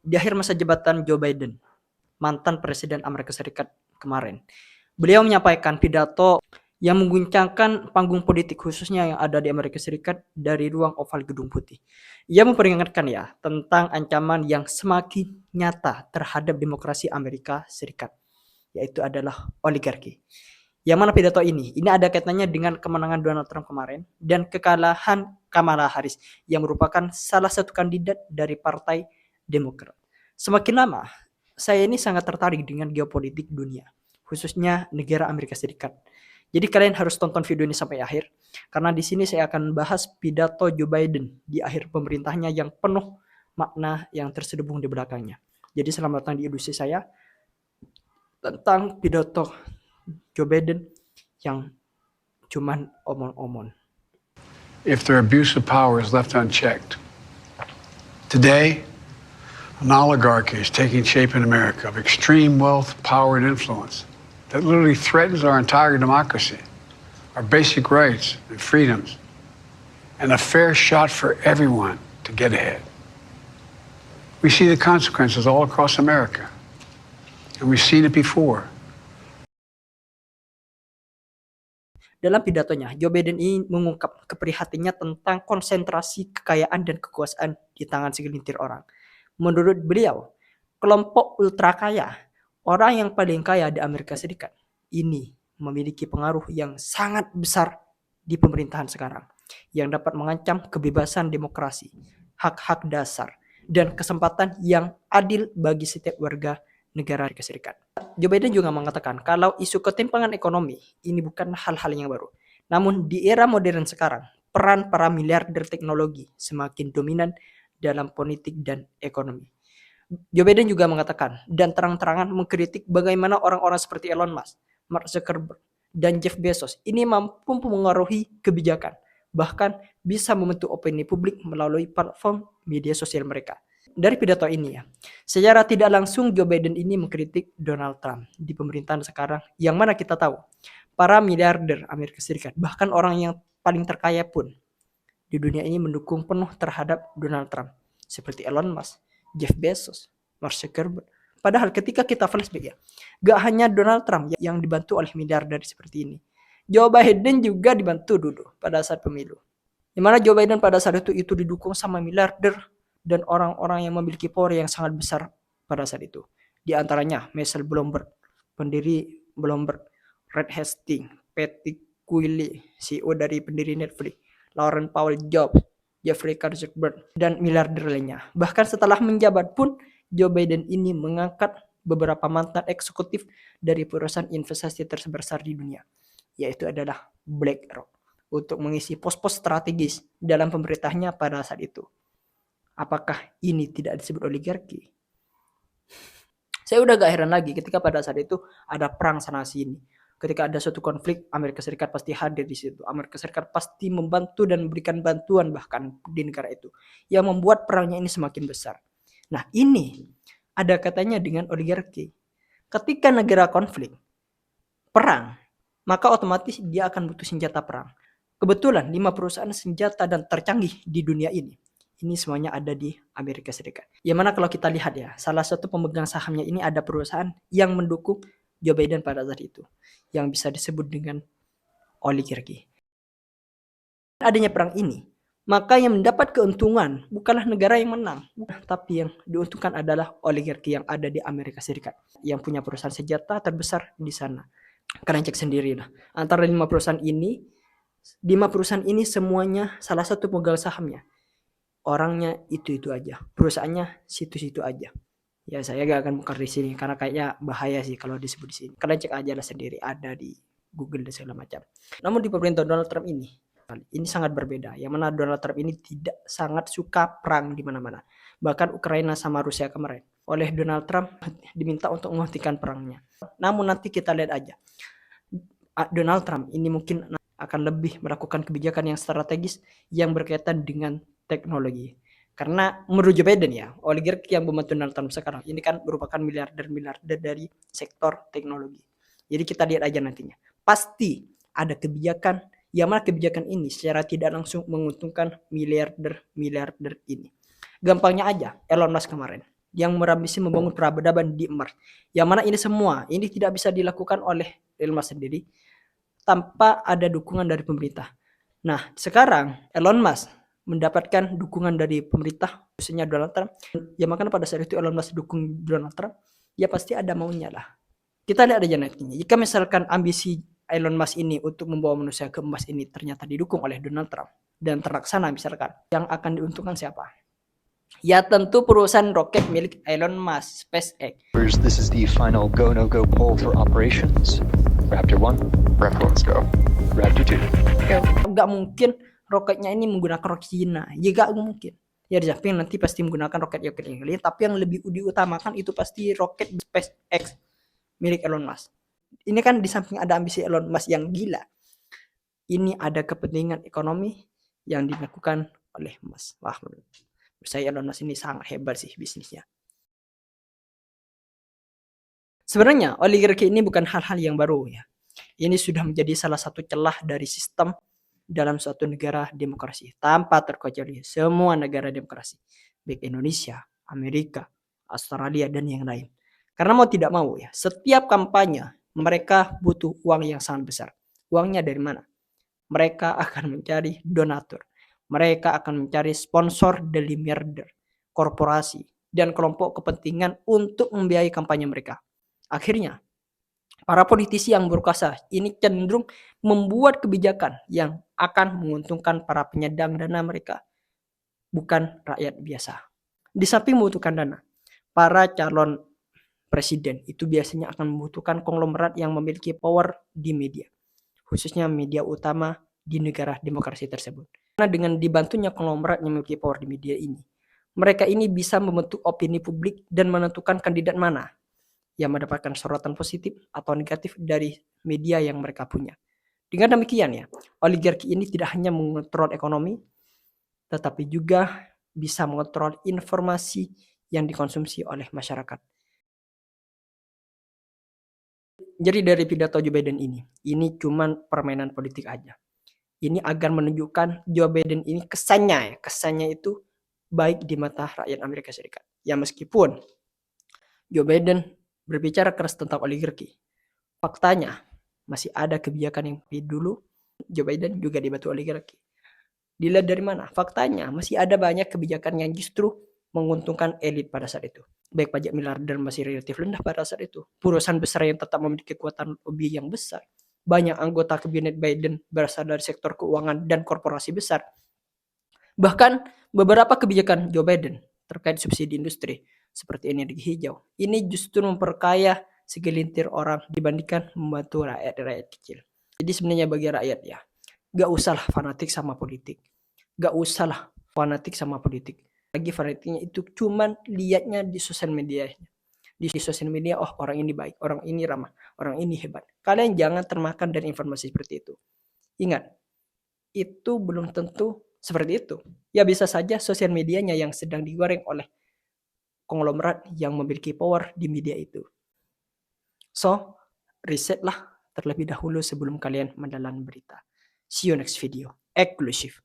di akhir masa jabatan Joe Biden, mantan Presiden Amerika Serikat kemarin. Beliau menyampaikan pidato yang mengguncangkan panggung politik khususnya yang ada di Amerika Serikat dari ruang oval Gedung Putih. Ia memperingatkan ya tentang ancaman yang semakin nyata terhadap demokrasi Amerika Serikat, yaitu adalah oligarki. Yang mana pidato ini ada kaitannya dengan kemenangan Donald Trump kemarin dan kekalahan Kamala Harris yang merupakan salah satu kandidat dari Partai Demokrat. Semakin lama, saya ini sangat tertarik dengan geopolitik dunia, khususnya negara Amerika Serikat. Jadi kalian harus tonton video ini sampai akhir, karena di sini saya akan bahas pidato Joe Biden di akhir pemerintahnya yang penuh makna yang terselubung di belakangnya. Jadi selamat datang di edisi saya tentang pidato Joe Biden yang cuman omong-omong. If their abuse of power is left unchecked. Today, an oligarchy is taking shape in America of extreme wealth, power, and influence that literally threatens our entire democracy, our basic rights and freedoms, and a fair shot for everyone to get ahead. We see the consequences all across America, and we've seen it before. Dalam pidatonya, Joe Biden ini mengungkap keprihatinannya tentang konsentrasi kekayaan dan kekuasaan di tangan segelintir orang. Menurut beliau, kelompok ultra kaya, orang yang paling kaya di Amerika Serikat, ini memiliki pengaruh yang sangat besar di pemerintahan sekarang, yang dapat mengancam kebebasan demokrasi, hak-hak dasar, dan kesempatan yang adil bagi setiap warga negara Amerika Serikat. Joe Biden juga mengatakan kalau isu ketimpangan ekonomi ini bukan hal-hal yang baru. Namun di era modern sekarang, peran para miliarder teknologi semakin dominan dalam politik dan ekonomi. Joe Biden juga mengatakan dan terang-terangan mengkritik bagaimana orang-orang seperti Elon Musk, Mark Zuckerberg, dan Jeff Bezos ini mampu mempengaruhi kebijakan, bahkan bisa membentuk opini publik melalui platform media sosial mereka. Dari pidato ini secara tidak langsung Joe Biden ini mengkritik Donald Trump di pemerintahan sekarang, yang mana kita tahu para miliarder Amerika Serikat, bahkan orang yang paling terkaya pun di dunia ini mendukung penuh terhadap Donald Trump, seperti Elon Musk, Jeff Bezos, Mark Zuckerberg. Padahal ketika kita flashback gak hanya Donald Trump yang dibantu oleh miliarder seperti ini, Joe Biden juga dibantu dulu pada saat pemilu. Dimana Joe Biden pada saat itu didukung sama miliarder dan orang-orang yang memiliki power yang sangat besar pada saat itu. Di antaranya Michelle Bloomberg, pendiri Bloomberg, Reed Hastings, Patrick Quilley, CEO dari pendiri Netflix, Laurence Powell Jobs, Jeffrey Zuckerberg, dan miliarder lainnya. Bahkan setelah menjabat pun, Joe Biden ini mengangkat beberapa mantan eksekutif dari perusahaan investasi terbesar di dunia, yaitu adalah BlackRock, untuk mengisi pos-pos strategis dalam pemerintahnya pada saat itu. Apakah ini tidak disebut oligarki? Saya udah gak heran lagi ketika pada saat itu ada perang sana sini. Ketika ada suatu konflik, Amerika Serikat pasti hadir di situ. Amerika Serikat pasti membantu dan memberikan bantuan bahkan di negara itu, yang membuat perangnya ini semakin besar. Nah, ini ada katanya dengan oligarki. Ketika negara konflik, perang, maka otomatis dia akan butuh senjata perang. Kebetulan 5 perusahaan senjata dan tercanggih di dunia ini semuanya ada di Amerika Serikat. Yang mana kalau kita lihat salah satu pemegang sahamnya ini ada perusahaan yang mendukung Joe Biden pada saat itu, yang bisa disebut dengan oligarki. Adanya perang ini, maka yang mendapat keuntungan bukanlah negara yang menang, tapi yang diuntungkan adalah oligarki yang ada di Amerika Serikat, yang punya perusahaan senjata terbesar di sana. Kalian cek sendiri antara 5 perusahaan ini semuanya salah satu pemegang sahamnya orangnya itu aja, perusahaannya situ-situ aja. Ya saya gak akan buka di sini karena kayaknya bahaya sih kalau disebut di sini. Kalian cek aja lah sendiri, ada di Google dan segala macam. Namun di pemerintahan Donald Trump ini sangat berbeda. Yang mana Donald Trump ini tidak sangat suka perang di mana-mana. Bahkan Ukraina sama Rusia kemarin, oleh Donald Trump diminta untuk menghentikan perangnya. Namun nanti kita lihat aja. Donald Trump ini mungkin akan lebih melakukan kebijakan yang strategis yang berkaitan dengan teknologi. Karena menurut Joe Biden oligarki yang membantu Donald Trump sekarang ini kan merupakan miliarder dari sektor teknologi. Jadi kita lihat aja nantinya. Pasti ada kebijakan yang mana kebijakan ini secara tidak langsung menguntungkan miliarder ini. Gampangnya aja Elon Musk kemarin. yang berambisi membangun peradaban di Mars. Yang mana ini semua ini tidak bisa dilakukan oleh Elon Musk sendiri tanpa ada dukungan dari pemerintah. Nah, sekarang Elon Musk mendapatkan dukungan dari pemerintah, khususnya Donald Trump. Ya makanya pada saat itu Elon Musk dukung Donald Trump, ya pasti ada maunya lah. Kita lihat aja nantinya. Jika misalkan ambisi Elon Musk ini untuk membawa manusia ke Mars ini ternyata didukung oleh Donald Trump dan terlaksana misalkan, yang akan diuntungkan siapa? Ya tentu perusahaan roket milik Elon Musk, SpaceX. This is the final go no go poll for operations. Raptor 1, Raptor, let's go. Raptor 2. Nggak mungkin roketnya ini menggunakan roket Cina. Ya nggak mungkin. Ya di samping nanti pasti menggunakan roket yang lain, tapi yang lebih diutamakan itu pasti roket SpaceX milik Elon Musk. Ini kan di samping ada ambisi Elon Musk yang gila, ini ada kepentingan ekonomi yang dilakukan oleh Musk. Wah, menurut saya Elon Musk ini sangat hebat sih bisnisnya. Sebenarnya oligarki ini bukan hal-hal yang baru ya. Ini sudah menjadi salah satu celah dari sistem dalam suatu negara demokrasi. Tanpa terkecuali semua negara demokrasi, baik Indonesia, Amerika, Australia, dan yang lain. Karena mau tidak mau ya, setiap kampanye mereka butuh uang yang sangat besar. Uangnya dari mana? Mereka akan mencari donatur. Mereka akan mencari sponsor dari miliarder, korporasi, dan kelompok kepentingan untuk membiayai kampanye mereka. Akhirnya, para politisi yang berkuasa ini cenderung membuat kebijakan yang akan menguntungkan para penyandang dana mereka, bukan rakyat biasa. Di samping membutuhkan dana, para calon presiden itu biasanya akan membutuhkan konglomerat yang memiliki power di media, khususnya media utama di negara demokrasi tersebut. Karena dengan dibantunya konglomerat yang memiliki power di media ini, mereka ini bisa membentuk opini publik dan menentukan kandidat mana yang mendapatkan sorotan positif atau negatif dari media yang mereka punya. Dengan demikian ya, oligarki ini tidak hanya mengontrol ekonomi, tetapi juga bisa mengontrol informasi yang dikonsumsi oleh masyarakat. Jadi dari pidato Joe Biden ini cuman permainan politik aja. Ini agar menunjukkan Joe Biden ini kesannya itu baik di mata rakyat Amerika Serikat. Ya meskipun Joe Biden berbicara keras tentang oligarki, faktanya masih ada kebijakan yang dulu Joe Biden juga dibantu oligarki. Dilihat dari mana? Faktanya masih ada banyak kebijakan yang justru menguntungkan elit pada saat itu. Baik pajak miliarder masih relatif rendah pada saat itu. Perusahaan besar yang tetap memiliki kekuatan lobby yang besar. Banyak anggota kabinet Biden berasal dari sektor keuangan dan korporasi besar. Bahkan beberapa kebijakan Joe Biden terkait subsidi industri seperti energi hijau ini justru memperkaya segelintir orang dibandingkan membantu rakyat kecil. Jadi sebenarnya bagi rakyat ya, gak usahlah fanatik sama politik. Lagi fanatiknya itu cuman lihatnya di sosial media. Di sosial media, oh orang ini baik, orang ini ramah, orang ini hebat. Kalian jangan termakan dari informasi seperti itu. Ingat, itu belum tentu seperti itu. Ya bisa saja sosial medianya yang sedang digoreng oleh konglomerat yang memiliki power di media itu. So, risetlah terlebih dahulu sebelum kalian menelan berita. See you next video. Eksklusif.